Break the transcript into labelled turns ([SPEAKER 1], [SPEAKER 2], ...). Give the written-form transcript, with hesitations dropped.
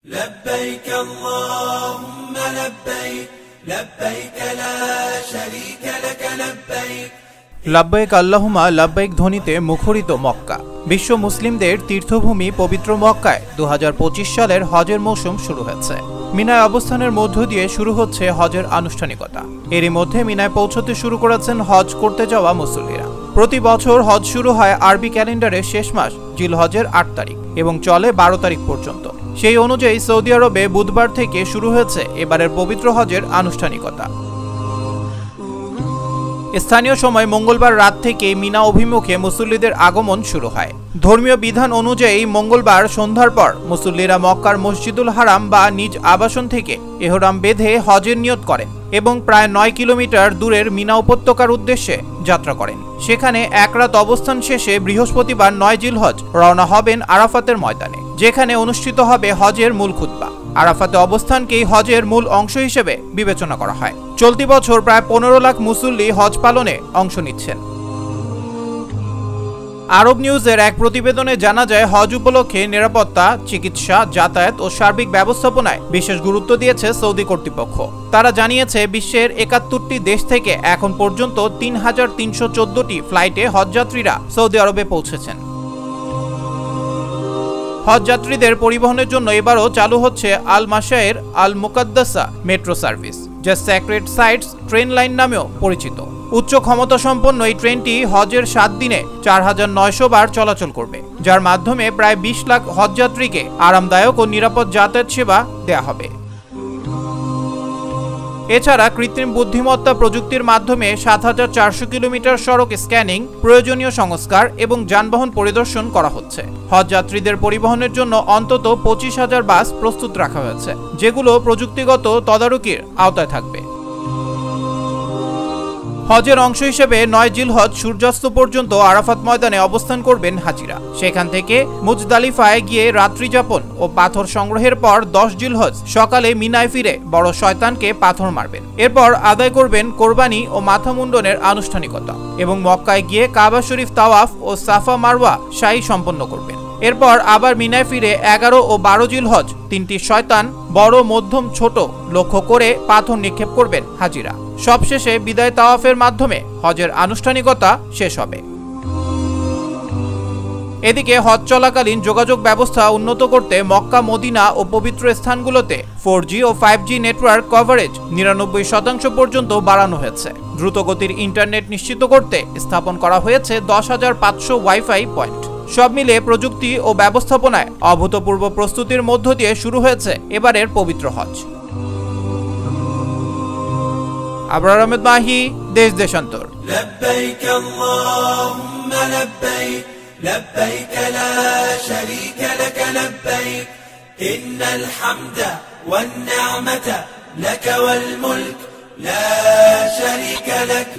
[SPEAKER 1] لبيك اللهم لبيك لبيك لا شريك لك لبيك
[SPEAKER 2] লাব্বাইক আল্লাহুম্মা লাব্বাইক ধ্বনিতে মুখরিত মক্কা। বিশ্ব মুসলিমদের তীর্থভূমি পবিত্র মক্কায় 2025 সালের হজের মৌসুম শুরু হয়েছে। মিনায় অবস্থানের মধ্য দিয়ে শুরু হচ্ছে হজের আনুষ্ঠানিকতা। এরই মধ্যে মিনায় পৌঁছতে শুরু করেছেন হজ করতে যাওয়া মুসল্লিরা। প্রতি বছর হজ শুরু হয় আরবি ক্যালেন্ডারের শেষ মাস জিলহজের 8 তারিখ এবং চলে 12 তারিখ পর্যন্ত। সেই অনুযায়ী সৌদি আরবে বুধবার থেকে শুরু হয়েছে এবারের পবিত্র হজের আনুষ্ঠানিকতা। স্থানীয় সময় মঙ্গলবার রাত থেকে মিনা অভিমুখে মুসল্লিদের আগমন শুরু হয়। ধর্মীয় বিধান অনুযায়ী মঙ্গলবার সন্ধ্যার পর মুসল্লিরা মক্কার মসজিদুল হারাম বা নিজ আবাসন থেকে এহরাম বেঁধে হজের নিয়ত করেন এবং প্রায় 9 কিলোমিটার দূরের মিনা উপত্যকার উদ্দেশ্যে যাত্রা করেন। সেখানে এক রাত অবস্থান শেষে বৃহস্পতিবার 9 জিলহজ রওনা হবেন আরাফাতের ময়দানে, যেখানে অনুষ্ঠিত হবে হজের মূল খুতবা। আরাফাতে অবস্থানকেই হজের মূল অংশ হিসেবে বিবেচনা করা হয়। চলতি বছর প্রায় 15 লাখ মুসল্লি হজ পালনে অংশ নিচ্ছেন। আরব নিউজের এক প্রতিবেদনে জানা যায়, হজ উপলক্ষে নিরাপত্তা, চিকিৎসা, যাতায়াত ও সার্বিক ব্যবস্থাপনায় বিশেষ গুরুত্ব দিয়েছে সৌদি কর্তৃপক্ষ। তারা জানিয়েছে, বিশ্বের 71টি দেশ থেকে এখন পর্যন্ত 3314টি ফ্লাইটে হজযাত্রীরা সৌদি আরবে পৌঁছেছেন। হজযাত্রীদের পরিবহনের জন্য এবারও চালু হচ্ছে আল মাশায়ের আল মুকাদ্দাসা মেট্রো সার্ভিস, যা স্যাক্রেড সাইটস ট্রেন লাইন নামেও পরিচিত। উচ্চ ক্ষমতা সম্পন্ন এই ট্রেনটি হজের 7 দিনে 4900 বার চলাচল করবে, যার মাধ্যমে প্রায় 20 লাখ হজযাত্রীকে আরামদায়ক ও নিরাপদ যাতায়াত সেবা দেয়া হবে। এছাড়া কৃত্রিম বুদ্ধিমত্তা প্রযুক্তির মাধ্যমে 7400 কিলোমিটার সড়ক স্ক্যানিং, প্রয়োজনীয় সংস্কার এবং যানবাহন পরিদর্শন করা হচ্ছে। হজযাত্রীদের পরিবহনের জন্য অন্তত 25,000 বাস প্রস্তুত রাখা হয়েছে, যেগুলো প্রযুক্তিগত তদারকির আওতায় থাকবে। হজের অংশ হিসেবে 9 জিলহজ সূর্যাস্ত পর্যন্ত আরাফাত ময়দানে অবস্থান করবেন হাজিরা। সেখান থেকে মুজদালিফায় গিয়ে রাত্রি যাপন ও পাথর সংগ্রহের পর 10 জিলহজ সকালে মিনায় ফিরে বড় শয়তানকে পাথর মারবেন। এরপর আদায় করবেন কোরবানি ও মাথা মুন্ডনের আনুষ্ঠানিকতা এবং মক্কায় গিয়ে কাবা শরীফ তাওয়াফ ও সাফা মারওয়া সাই সম্পন্ন করবেন। এরপর আবার মিনায় ফিরে 11 ও 12 জিলহজ 3টি শয়তান, বড়, মধ্যম, ছোট লক্ষ্য করে পাথর নিক্ষেপ করবেন হাজিরা। সবশেষে বিদায় তাওয়াফের মাধ্যমে হজের আনুষ্ঠানিকতা শেষ হবে। এদিকে হজ চলাকালীন যোগাযোগ ব্যবস্থা উন্নত করতে মক্কা, মদিনা ও পবিত্র স্থানগুলোতে 4G ও 5G নেটওয়ার্ক কভারেজ 99% পর্যন্ত বাড়ানো হয়েছে। দ্রুতগতির ইন্টারনেট নিশ্চিত করতে স্থাপন করা হয়েছে 10,500 ওয়াইফাই পয়েন্ট। সব মিলে প্রযুক্তি ও ব্যবস্থাপনায় অভূতপূর্ব প্রস্তুতির মধ্য দিয়ে শুরু হয়েছে এবারের পবিত্র হজ। আবরার আহমেদ মাহি, দেশ দেশান্তর।
[SPEAKER 1] لبيك اللهم لبيك لبيك لا شريك لك لبيك إن الحمد والنعمة لك والملك لا شريك لك